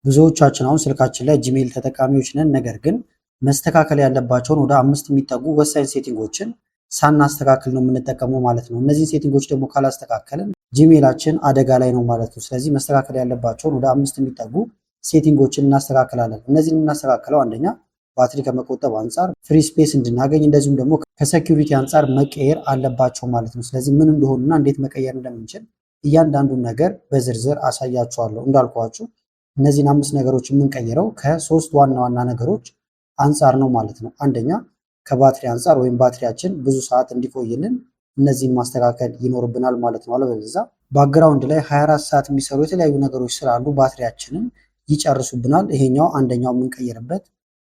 ብዙዎቻችን አሁን ስልካችን ላይ ጂሜል ተጠቃሚዎች ነን። ነገር ግን መስተካከል ያለባቸውን ወደ 5 የሚጠጉ ወሳኝ ሴቲንጎችን ሳናስተካክል ነው የምንጠቀመው ማለት ነው። እነዚህን ሴቲንጎች ደግሞ ካላስተካከልን ጂሜላችን አደጋ ላይ ነው ማለት ነው። ስለዚህ መስተካከል ያለባቸውን ወደ 5 የሚጠጉ ሴቲንጎችን እናስተካክላለን። እነዚህን የምናስተካክለው አንደኛ ባትሪ ከመቆጠብ አንጻር ፍሪ ስፔስ እንድናገኝ፣ እንደዚሁም ደግሞ ከሴኪሪቲ አንጻር መቀየር አለባቸው ማለት ነው። ስለዚህ ምን እንደሆኑና እንዴት መቀየር እንደምንችል እያንዳንዱን ነገር በዝርዝር አሳያችኋለሁ። እንዳልኳችሁ እነዚህን 5 ነገሮች የምንቀይረው ከ3 ዋና ዋና ነገሮች አንጻር ነው ማለት ነው። አንደኛ ከባትሪ አንጻር ወይም ባትሪያችን ብዙ ሰዓት እንዲቆይልን እነዚህን ማስተካከል ይኖርብናል ማለት ነው። አለበለዚያ ባክግራውንድ ላይ 24 ሰዓት የሚሰሩ የተለያዩ ነገሮች ስላሉ ባትሪያችንን ይጨርሱብናል። ይሄኛው አንደኛው የምንቀይርበት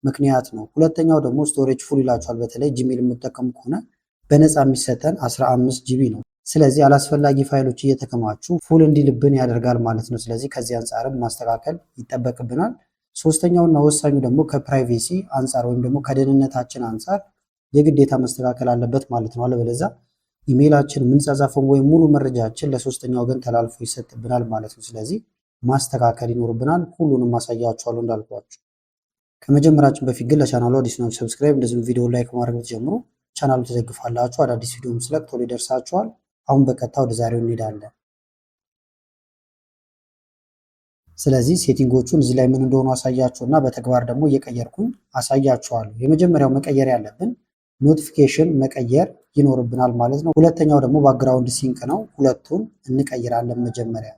ምክንያት ነው። ሁለተኛው ደግሞ ስቶሬጅ ፉል ይላችኋል። በተለይ ጂሜል የምጠቀሙ ከሆነ በነፃ የሚሰጠን 15 ጂቢ ነው። ስለዚህ አላስፈላጊ ፋይሎች እየተከማቹ ፉል እንዲልብን ያደርጋል ማለት ነው። ስለዚህ ከዚህ አንጻርም ማስተካከል ይጠበቅብናል። ሶስተኛውና ወሳኙ ደግሞ ከፕራይቬሲ አንጻር ወይም ደግሞ ከደህንነታችን አንጻር የግዴታ መስተካከል አለበት ማለት ነው። አለበለዚያ ኢሜይላችን የምንጻጻፈው ወይም ሙሉ መረጃችን ለሶስተኛ ወገን ተላልፎ ይሰጥብናል ማለት ነው። ስለዚህ ማስተካከል ይኖርብናል። ሁሉንም ማሳያችኋለሁ እንዳልኳችሁ። ከመጀመራችን በፊት ግን ለቻናሉ አዲስ ናችሁ ሰብስክራይብ፣ እንደዚሁም ቪዲዮ ላይክ ማድረግ ብትጀምሩ ቻናሉ ተደግፋላችሁ። አዳዲስ ቪዲዮም ስለቅ ቶሎ ይደርሳችኋል። አሁን በቀጥታ ወደ ዛሬው እንሄዳለን። ስለዚህ ሴቲንጎቹን እዚህ ላይ ምን እንደሆኑ አሳያችሁና በተግባር ደግሞ እየቀየርኩኝ አሳያችኋለሁ። የመጀመሪያው መቀየር ያለብን ኖቲፊኬሽን መቀየር ይኖርብናል ማለት ነው። ሁለተኛው ደግሞ ባክግራውንድ ሲንክ ነው። ሁለቱን እንቀይራለን መጀመሪያ።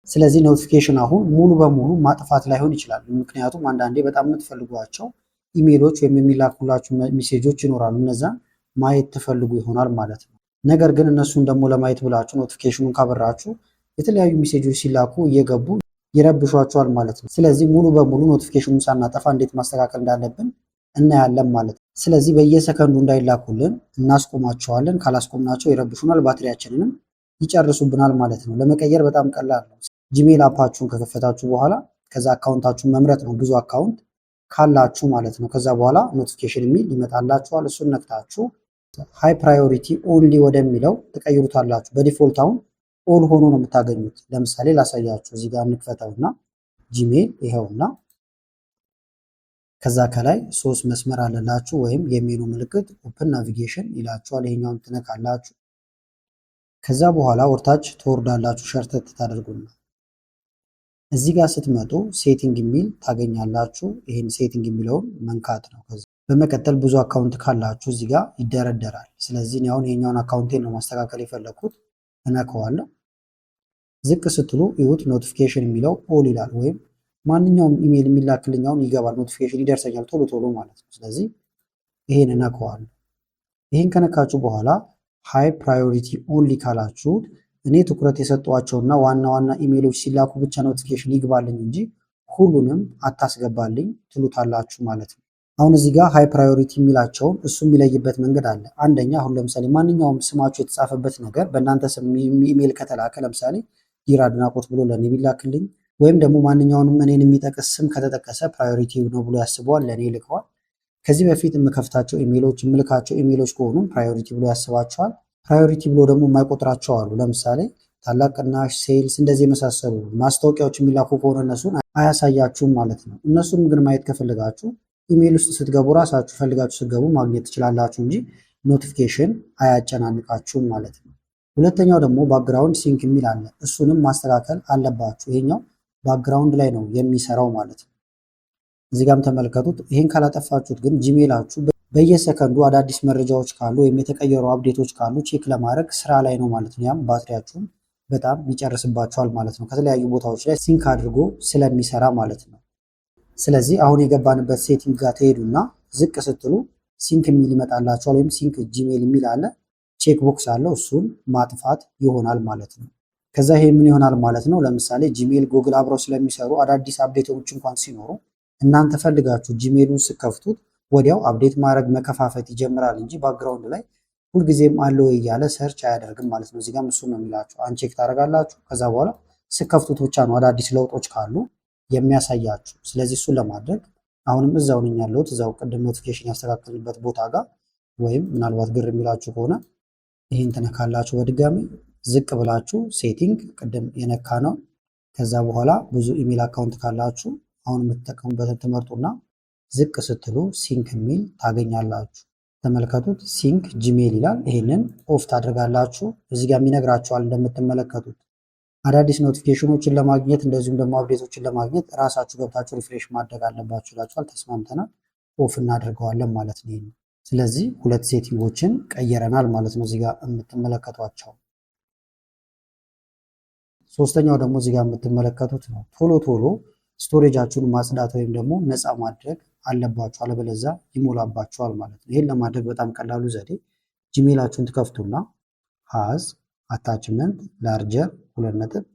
ስለዚህ ኖቲፊኬሽን አሁን ሙሉ በሙሉ ማጥፋት ላይሆን ይችላል። ምክንያቱም አንዳንዴ በጣም የምትፈልጓቸው ኢሜሎች ወይም የሚላኩላችሁ ሜሴጆች ይኖራሉ። እነዛን ማየት ትፈልጉ ይሆናል ማለት ነው። ነገር ግን እነሱን ደግሞ ለማየት ብላችሁ ኖቲፊኬሽኑን ካበራችሁ የተለያዩ ሜሴጆች ሲላኩ እየገቡ ይረብሿቸዋል ማለት ነው። ስለዚህ ሙሉ በሙሉ ኖቲፊኬሽኑን ሳናጠፋ እንዴት ማስተካከል እንዳለብን እናያለን ማለት ነው። ስለዚህ በየሰከንዱ እንዳይላኩልን እናስቆማቸዋለን። ካላስቆምናቸው ይረብሹናል፣ ባትሪያችንንም ይጨርሱብናል ማለት ነው። ለመቀየር በጣም ቀላል ነው። ጂሜል አፓችሁን ከከፈታችሁ በኋላ ከዛ አካውንታችሁን መምረጥ ነው፣ ብዙ አካውንት ካላችሁ ማለት ነው። ከዛ በኋላ ኖቲፊኬሽን የሚል ይመጣላችኋል። እሱን ነክታችሁ ሃይ ፕራዮሪቲ ኦንሊ ወደሚለው ትቀይሩታላችሁ። በዲፎልት አሁን ኦል ሆኖ ነው የምታገኙት። ለምሳሌ ላሳያችሁ። እዚህ ጋር እንክፈተውና ጂሜል ይኸውና፣ ከዛ ከላይ 3 መስመር አለላችሁ ወይም የሜኑ ምልክት ኦፕን ናቪጌሽን ይላችኋል። ይሄኛውን ትነካላችሁ። ከዛ በኋላ ወርታች ትወርዳላችሁ። ሸርተት ታደርጉና እዚህ ጋር ስትመጡ ሴቲንግ የሚል ታገኛላችሁ። ይሄን ሴቲንግ የሚለውን መንካት ነው። በመቀጠል ብዙ አካውንት ካላችሁ እዚህ ጋር ይደረደራል። ስለዚህ እኔ አሁን ይሄኛውን አካውንቴን ነው ማስተካከል የፈለኩት። እነካዋለሁ። ዝቅ ስትሉ ይሁት ኖቲፊኬሽን የሚለው ኦል ይላል። ወይም ማንኛውም ኢሜል የሚላክልኛውን ይገባል፣ ኖቲፊኬሽን ይደርሰኛል ቶሎ ቶሎ ማለት ነው። ስለዚህ ይሄን እነካዋለሁ። ይሄን ከነካችሁ በኋላ ሃይ ፕራዮሪቲ ኦንሊ ካላችሁት እኔ ትኩረት የሰጧቸውና ዋና ዋና ኢሜሎች ሲላኩ ብቻ ኖቲፊኬሽን ይግባልኝ እንጂ ሁሉንም አታስገባልኝ ትሉታላችሁ ማለት ነው። አሁን እዚህ ጋር ሃይ ፕራዮሪቲ የሚላቸውን እሱ የሚለይበት መንገድ አለ። አንደኛ አሁን ለምሳሌ ማንኛውም ስማችሁ የተጻፈበት ነገር በእናንተ ስም ኢሜል ከተላከ ለምሳሌ ዲር አድናቆት ብሎ ለእኔ ቢላክልኝ ወይም ደግሞ ማንኛውንም እኔን የሚጠቅስ ስም ከተጠቀሰ ፕራዮሪቲ ነው ብሎ ያስበዋል፣ ለእኔ ይልከዋል። ከዚህ በፊት የምከፍታቸው ኢሜሎች የምልካቸው ኢሜሎች ከሆኑ ፕራዮሪቲ ብሎ ያስባቸዋል። ፕራዮሪቲ ብሎ ደግሞ የማይቆጥራቸው አሉ። ለምሳሌ ታላቅ ቅናሽ፣ ሴልስ እንደዚህ የመሳሰሉ ማስታወቂያዎች የሚላኩ ከሆነ እነሱን አያሳያችሁም ማለት ነው። እነሱን ግን ማየት ከፈለጋችሁ ኢሜል ውስጥ ስትገቡ ራሳችሁ ፈልጋችሁ ስትገቡ ማግኘት ትችላላችሁ እንጂ ኖቲፊኬሽን አያጨናንቃችሁም ማለት ነው። ሁለተኛው ደግሞ ባክግራውንድ ሲንክ የሚል አለ። እሱንም ማስተካከል አለባችሁ። ይሄኛው ባክግራውንድ ላይ ነው የሚሰራው ማለት ነው። እዚህ ጋርም ተመልከቱት። ይሄን ካላጠፋችሁት ግን ጂሜላችሁ በየሰከንዱ አዳዲስ መረጃዎች ካሉ ወይም የተቀየሩ አፕዴቶች ካሉ ቼክ ለማድረግ ስራ ላይ ነው ማለት ነው። ያም ባትሪያችሁን በጣም ይጨርስባችኋል ማለት ነው። ከተለያዩ ቦታዎች ላይ ሲንክ አድርጎ ስለሚሰራ ማለት ነው። ስለዚህ አሁን የገባንበት ሴቲንግ ጋር ትሄዱና ዝቅ ስትሉ ሲንክ የሚል ይመጣላችኋል። ወይም ሲንክ ጂሜል የሚል አለ፣ ቼክ ቦክስ አለው። እሱን ማጥፋት ይሆናል ማለት ነው። ከዛ ይሄ ምን ይሆናል ማለት ነው። ለምሳሌ ጂሜል፣ ጉግል አብረው ስለሚሰሩ አዳዲስ አፕዴቶች እንኳን ሲኖሩ እናንተ ፈልጋችሁ ጂሜሉን ስከፍቱት ወዲያው አፕዴት ማድረግ መከፋፈት ይጀምራል እንጂ ባክግራውንድ ላይ ሁልጊዜም አለው እያለ ሰርች አያደርግም ማለት ነው። እዚጋም እሱ ነው የሚላችሁ። አንቼክ ታደርጋላችሁ። ከዛ በኋላ ስከፍቱት ብቻ ነው አዳዲስ ለውጦች ካሉ የሚያሳያችሁ። ስለዚህ እሱን ለማድረግ አሁንም እዛው ነኝ ያለሁት፣ እዛው ቅድም ኖቲፊኬሽን ያስተካከልበት ቦታ ጋር ወይም ምናልባት ግር የሚላችሁ ከሆነ ይህን ትነካላችሁ። በድጋሚ ዝቅ ብላችሁ ሴቲንግ ቅድም የነካ ነው ከዛ በኋላ ብዙ ኢሜል አካውንት ካላችሁ አሁን የምትጠቀሙበትን ትመርጡና ዝቅ ስትሉ ሲንክ የሚል ታገኛላችሁ። ተመልከቱት፣ ሲንክ ጂሜል ይላል። ይህንን ኦፍ ታደርጋላችሁ። እዚህ ጋር የሚነግራችኋል እንደምትመለከቱት አዳዲስ ኖቲፊኬሽኖችን ለማግኘት እንደዚሁም ደግሞ አፕዴቶችን ለማግኘት ራሳችሁ ገብታችሁ ሪፍሬሽ ማድረግ አለባችሁ ይላችኋል። ተስማምተናል። ኦፍ እናደርገዋለን ማለት ነው። ስለዚህ ሁለት ሴቲንጎችን ቀየረናል ማለት ነው እዚህ ጋር የምትመለከቷቸው። ሶስተኛው ደግሞ እዚህ ጋር የምትመለከቱት ነው። ቶሎ ቶሎ ስቶሬጃችሁን ማጽዳት ወይም ደግሞ ነፃ ማድረግ አለባችሁ፣ አለበለዚያ ይሞላባችኋል ማለት ነው። ይህን ለማድረግ በጣም ቀላሉ ዘዴ ጂሜላችሁን ትከፍቱና ሃዝ አታችመንት ላርጀር 2.10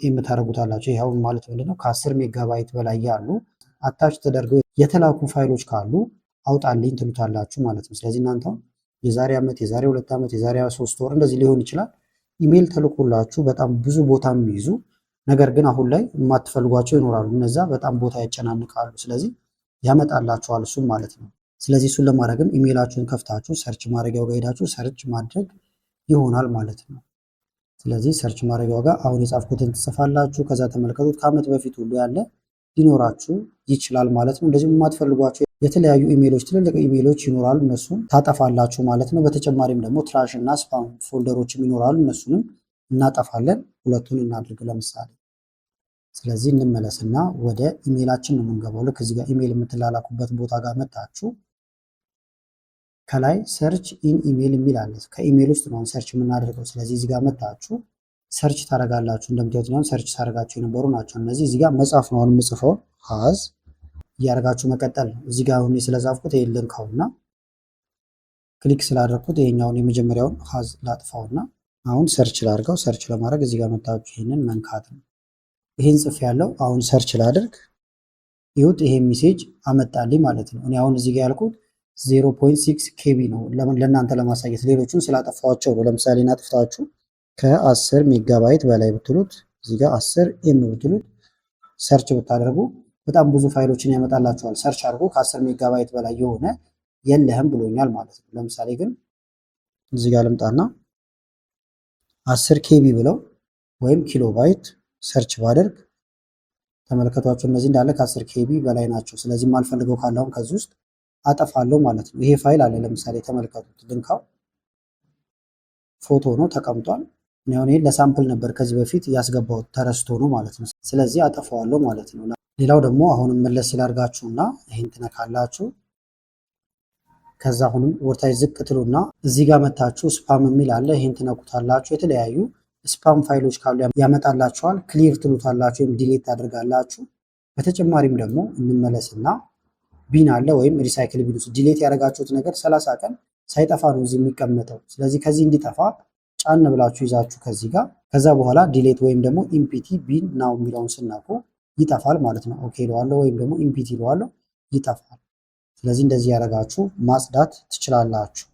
የምታደርጉታላችሁ። ይኸው ማለት ምንድነው ከ10 ሜጋባይት በላይ ያሉ አታች ተደርገው የተላኩ ፋይሎች ካሉ አውጣልኝ ትሉታላችሁ ማለት ነው። ስለዚህ እናንተ የዛሬ ዓመት፣ የዛሬ 2 ዓመት፣ የዛሬ 3 ወር እንደዚህ ሊሆን ይችላል ኢሜል ተልኮላችሁ በጣም ብዙ ቦታ የሚይዙ ነገር ግን አሁን ላይ የማትፈልጓቸው ይኖራሉ። እነዛ በጣም ቦታ ያጨናንቃሉ። ስለዚህ ያመጣላችኋል እሱም ማለት ነው። ስለዚህ እሱን ለማድረግም ኢሜይላችሁን ከፍታችሁ ሰርች ማድረጊያው ጋር ሄዳችሁ ሰርች ማድረግ ይሆናል ማለት ነው። ስለዚህ ሰርች ማድረጊያው ጋር አሁን የጻፍኩትን ትጽፋላችሁ። ከዛ ተመልከቱት፣ ከዓመት በፊት ሁሉ ያለ ሊኖራችሁ ይችላል ማለት ነው። እንደዚሁም የማትፈልጓቸው የተለያዩ ኢሜይሎች፣ ትልልቅ ኢሜይሎች ይኖራሉ። እነሱን ታጠፋላችሁ ማለት ነው። በተጨማሪም ደግሞ ትራሽ እና ስፓም ፎልደሮችም ይኖራሉ። እነሱንም እናጠፋለን። ሁለቱን እናድርግ ለምሳሌ። ስለዚህ እንመለስና ወደ ኢሜይላችን ነው የምንገባው። ልክ እዚህ ጋር ኢሜይል የምትላላኩበት ቦታ ጋር መጣችሁ ከላይ ሰርች ኢን ኢሜይል የሚል አለ። ከኢሜይል ውስጥ ነው ሰርች የምናደርገው። ስለዚህ እዚህ ጋር መጣችሁ ሰርች ታደርጋላችሁ። እንደምታዩት ነው ሰርች ታደርጋችሁ የነበሩ ናቸው እነዚህ። እዚህ ጋር መጻፍ ነው አሁን የምጽፈው ሃዝ እያደረጋችሁ መቀጠል ነው። እዚህ ጋር አሁን ስለጻፍኩት ይሄን ልንካውና ክሊክ ስላደረኩት ይሄኛውን የመጀመሪያውን ሃዝ ላጥፋውና አሁን ሰርች ላድርገው። ሰርች ለማድረግ እዚህ ጋር መጣችሁ ይሄንን መንካት ነው። ይሄን ጽፍ ያለው አሁን ሰርች ላድርግ። ይሁት ይሄ ሜሴጅ አመጣልኝ ማለት ነው። እኔ አሁን እዚህ ጋር ያልኩት 0.6 ኬቢ ነው ለእናንተ ለማሳየት፣ ሌሎቹን ስላጠፋቸው ነው። ለምሳሌ እናጥፍታችሁ ከ10 ሜጋባይት በላይ ብትሉት እዚህ ጋር 10 ኤም ብትሉት ሰርች ብታደርጉ በጣም ብዙ ፋይሎችን ያመጣላችኋል። ሰርች አድርጎ ከ10 ሜጋባይት በላይ የሆነ የለህም ብሎኛል ማለት ነው። ለምሳሌ ግን እዚህ ጋር ልምጣና 10 ኬቢ ብለው ወይም ኪሎባይት ሰርች ባደርግ ተመልከቷቸው፣ እነዚህ እንዳለ ከ10 ኬቢ በላይ ናቸው። ስለዚህ የማልፈልገው ካለ አሁን ከዚህ ውስጥ አጠፋለሁ ማለት ነው። ይሄ ፋይል አለ ለምሳሌ ተመልከቱት፣ ልንካው፣ ፎቶ ነው ተቀምጧል። እኔ አሁን ይሄን ለሳምፕል ነበር ከዚህ በፊት ያስገባሁት ተረስቶ ነው ማለት ነው። ስለዚህ አጠፋዋለሁ ማለት ነው። ሌላው ደግሞ አሁንም መለስ ስላርጋችሁና ይሄን ትነካላችሁ። ከዛ አሁንም ወርታይ ዝቅ ትሉና እዚህ ጋር መታችሁ ስፓም የሚል አለ። ይሄን ትነኩታላችሁ። የተለያዩ ስፓም ፋይሎች ካሉ ያመጣላችኋል። ክሊር ትሉታላችሁ ወይም ዲሌት ታደርጋላችሁ። በተጨማሪም ደግሞ እንመለስና ቢን አለ ወይም ሪሳይክል ቢን ውስጥ ዲሌት ያደረጋችሁት ነገር 30 ቀን ሳይጠፋ ነው እዚህ የሚቀመጠው። ስለዚህ ከዚህ እንዲጠፋ ጫን ብላችሁ ይዛችሁ ከዚህ ጋር ከዛ በኋላ ዲሌት ወይም ደግሞ ኢምፒቲ ቢን ናው የሚለውን ስናቁ ይጠፋል ማለት ነው። ኦኬ እለዋለሁ ወይም ደግሞ ኢምፒቲ እለዋለሁ፣ ይጠፋል። ስለዚህ እንደዚህ ያደረጋችሁ ማጽዳት ትችላላችሁ።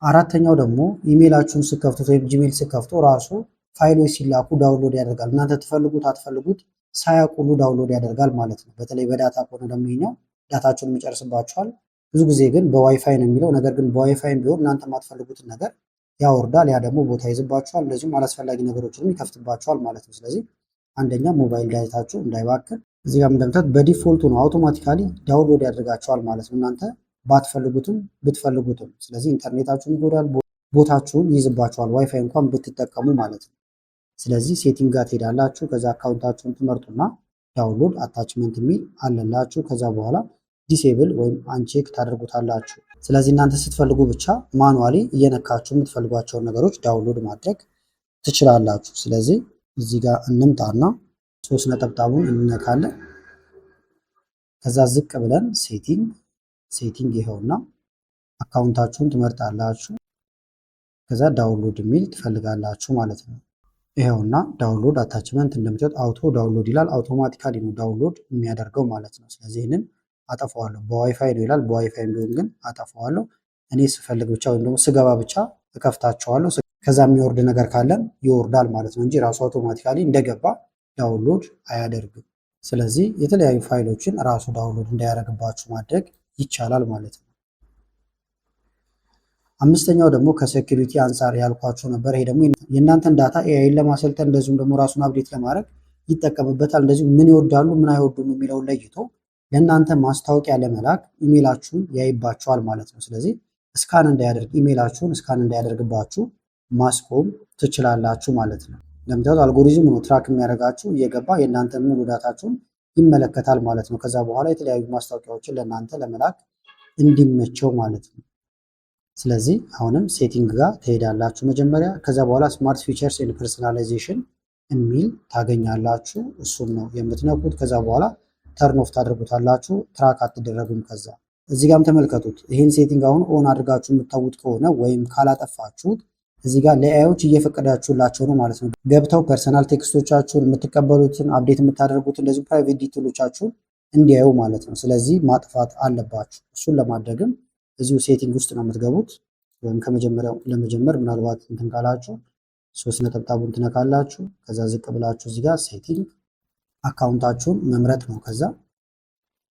አራተኛው ደግሞ ኢሜይላችሁን ስከፍቱት ወይም ጂሜል ስከፍቱ ራሱ ፋይሎች ሲላኩ ዳውንሎድ ያደርጋል። እናንተ ትፈልጉት አትፈልጉት ሳያውቁሉ ዳውንሎድ ያደርጋል ማለት ነው። በተለይ በዳታ ከሆነ ደግሞ ይኸኛው ዳታችሁን የሚጨርስባችኋል። ብዙ ጊዜ ግን በዋይፋይ ነው የሚለው። ነገር ግን በዋይፋይም ቢሆን እናንተ የማትፈልጉትን ነገር ያወርዳል። ያ ደግሞ ቦታ ይዝባችኋል፣ እንደዚሁም አላስፈላጊ ነገሮችንም ይከፍትባችኋል ማለት ነው። ስለዚህ አንደኛ ሞባይል ዳታችሁ እንዳይባክን እዚህ ጋር እንደምታዩት በዲፎልቱ ነው አውቶማቲካሊ ዳውንሎድ ያደርጋችኋል ማለት ነው። እናንተ ባትፈልጉትም ብትፈልጉትም። ስለዚህ ኢንተርኔታችሁን ይጎዳል፣ ቦታችሁን ይይዝባችኋል ዋይፋይ እንኳን ብትጠቀሙ ማለት ነው። ስለዚህ ሴቲንግ ጋር ትሄዳላችሁ። ከዛ አካውንታችሁን ትመርጡና ዳውንሎድ አታችመንት የሚል አለላችሁ። ከዛ በኋላ ዲሴብል ወይም አንቼክ ታደርጉታላችሁ። ስለዚህ እናንተ ስትፈልጉ ብቻ ማኑዋሊ እየነካችሁ የምትፈልጓቸውን ነገሮች ዳውንሎድ ማድረግ ትችላላችሁ። ስለዚህ እዚህ ጋር እንምጣና 3 ነጠብጣቡን እንነካለን። ከዛ ዝቅ ብለን ሴቲንግ ይኸውና አካውንታችሁን ትመርጣላችሁ። ከዛ ዳውንሎድ የሚል ትፈልጋላችሁ ማለት ነው። ይኸውና ዳውንሎድ አታችመንት እንደምታዩት አውቶ ዳውንሎድ ይላል። አውቶማቲካሊ ነው ዳውንሎድ የሚያደርገው ማለት ነው። ስለዚህ ይህንን አጠፋዋለሁ። በዋይፋይ ነው ይላል። በዋይፋይ ቢሆን ግን አጠፋዋለሁ። እኔ ስፈልግ ብቻ ወይም ደግሞ ስገባ ብቻ እከፍታቸዋለሁ። ከዛ የሚወርድ ነገር ካለም ይወርዳል ማለት ነው እንጂ ራሱ አውቶማቲካሊ እንደገባ ዳውንሎድ አያደርግም። ስለዚህ የተለያዩ ፋይሎችን ራሱ ዳውንሎድ እንዳያደርግባችሁ ማድረግ ይቻላል ማለት ነው። አምስተኛው ደግሞ ከሴኩሪቲ አንጻር ያልኳችሁ ነበር። ይሄ ደግሞ የእናንተን ዳታ ኤአይን ለማሰልጠን እንደዚሁም ደግሞ ራሱን አፕዴት ለማድረግ ይጠቀምበታል። እንደዚሁም ምን ይወዳሉ ምን አይወዱም የሚለውን ለይቶ ለእናንተ ማስታወቂያ ለመላክ ኢሜይላችሁን ያይባችኋል ማለት ነው። ስለዚህ ስካን እንዳያደርግ ኢሜይላችሁን ስካን እንዳያደርግባችሁ ማስቆም ትችላላችሁ ማለት ነው። እንደምታዩት አልጎሪዝም ነው ትራክ የሚያደርጋችሁ እየገባ የእናንተን ሙሉ ዳታችሁን ይመለከታል ማለት ነው። ከዛ በኋላ የተለያዩ ማስታወቂያዎችን ለእናንተ ለመላክ እንዲመቸው ማለት ነው። ስለዚህ አሁንም ሴቲንግ ጋር ትሄዳላችሁ መጀመሪያ። ከዛ በኋላ ስማርት ፊቸርስ ኤንድ ፐርሰናላይዜሽን የሚል ታገኛላችሁ። እሱን ነው የምትነኩት። ከዛ በኋላ ተርን ኦፍ ታደርጉታላችሁ። ትራክ አትደረጉም። ከዛ እዚህ ጋርም ተመልከቱት። ይህን ሴቲንግ አሁን ኦን አድርጋችሁ የምታውት ከሆነ ወይም ካላጠፋችሁት እዚህ ጋር ለኤአዮች እየፈቀዳችሁላቸው ነው ማለት ነው። ገብተው ፐርሰናል ቴክስቶቻችሁን የምትቀበሉትን አፕዴት የምታደርጉት እንደዚሁ ፕራይቬት ዲቴሎቻችሁን እንዲያዩ ማለት ነው። ስለዚህ ማጥፋት አለባችሁ። እሱን ለማድረግም እዚሁ ሴቲንግ ውስጥ ነው የምትገቡት። ወይም ከመጀመሪያው ለመጀመር ምናልባት እንትን ካላችሁ 3 ነጠብጣቡን ትነካላችሁ። ከዛ ዝቅ ብላችሁ እዚህ ጋር ሴቲንግ አካውንታችሁን መምረጥ ነው። ከዛ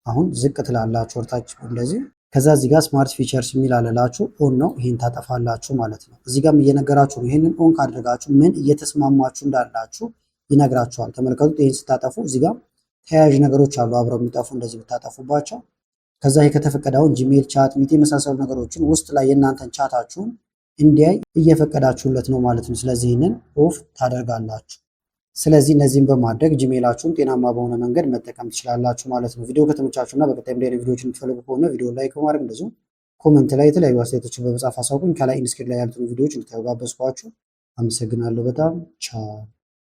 አሁን ዝቅ ትላላችሁ ወርታች እንደዚህ። ከዛ እዚህ ጋር ስማርት ፊቸርስ የሚል አለላችሁ ኦን ነው። ይህን ታጠፋላችሁ ማለት ነው። እዚህ ጋርም እየነገራችሁ ነው። ይህንን ኦን ካደረጋችሁ ምን እየተስማማችሁ እንዳላችሁ ይነግራችኋል። ተመልከቱት። ይህን ስታጠፉ እዚህ ጋር ተያያዥ ነገሮች አሉ አብረው የሚጠፉ እንደዚህ ብታጠፉባቸው። ከዛ ይሄ ከተፈቀደውን ጂሜል፣ ቻት፣ ሚት የመሳሰሉ ነገሮችን ውስጥ ላይ የእናንተን ቻታችሁን እንዲያይ እየፈቀዳችሁለት ነው ማለት ነው። ስለዚህ ይህንን ኦፍ ታደርጋላችሁ። ስለዚህ እነዚህን በማድረግ ጂሜላችሁን ጤናማ በሆነ መንገድ መጠቀም ትችላላችሁ ማለት ነው። ቪዲዮ ከተመቻችሁና በቀጣይ እንዲህ አይነት ቪዲዮዎችን የምትፈልጉ ከሆነ ቪዲዮ ላይክ በማድረግ እንደዚሁም ኮመንት ላይ የተለያዩ አስተያየቶችን በመጻፍ አሳውቁኝ። ከላይ ኢንስክሪን ላይ ያሉትን ቪዲዮዎች እንድታዩ ጋበዝኳችሁ። አመሰግናለሁ በጣም ቻው።